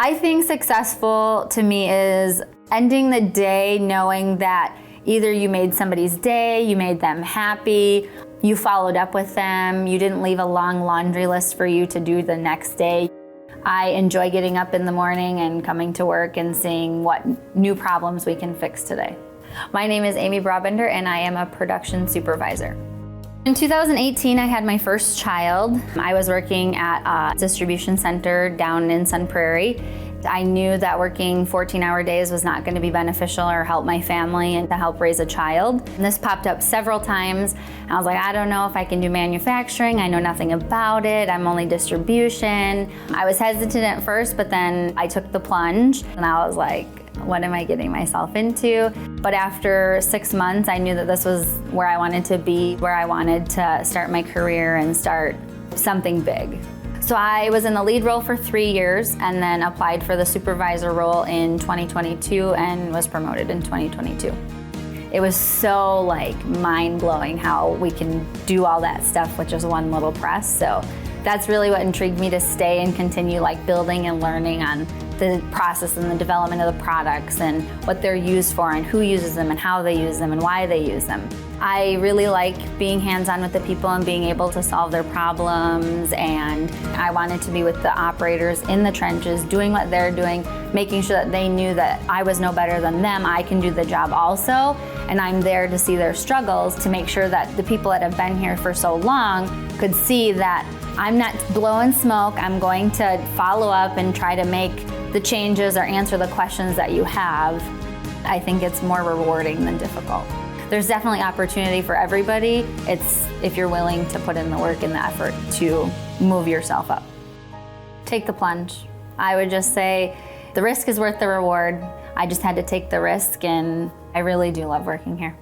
I think successful to me is ending the day knowing that either you made somebody's day, you made them happy, you followed up with them, you didn't leave a long laundry list for you to do the next day. I enjoy getting up in the morning and coming to work and seeing what new problems we can fix today. My name is Amy Brabender and I am a production supervisor. In 2018, I had my first child. I was working at a distribution center down in Sun Prairie. I knew that working 14-hour days was not going to be beneficial or help my family and to help raise a child. And this popped up several times. I was like, I don't know if I can do manufacturing. I know nothing about it. I'm only distribution. I was hesitant at first, but then I took the plunge and I was like, what am I getting myself into? But after 6 months, I knew that this was where I wanted to be, where I wanted to start my career and start something big. So I was in the lead role for 3 years and then applied for the supervisor role in 2022 and was promoted in 2022. It was so mind-blowing how we can do all that stuff with just one little press. So that's really what intrigued me to stay and continue building and learning on the process and the development of the products and what they're used for and who uses them and how they use them and why they use them. I really like being hands-on with the people and being able to solve their problems, and I wanted to be with the operators in the trenches doing what they're doing, making sure that they knew that I was no better than them. I can do the job also, and I'm there to see their struggles to make sure that the people that have been here for so long could see that I'm not blowing smoke. I'm going to follow up and try to make the changes or answer the questions that you have. I think it's more rewarding than difficult. There's definitely opportunity for everybody. It's if you're willing to put in the work and the effort to move yourself up. Take the plunge. I would just say the risk is worth the reward. I just had to take the risk, and I really do love working here.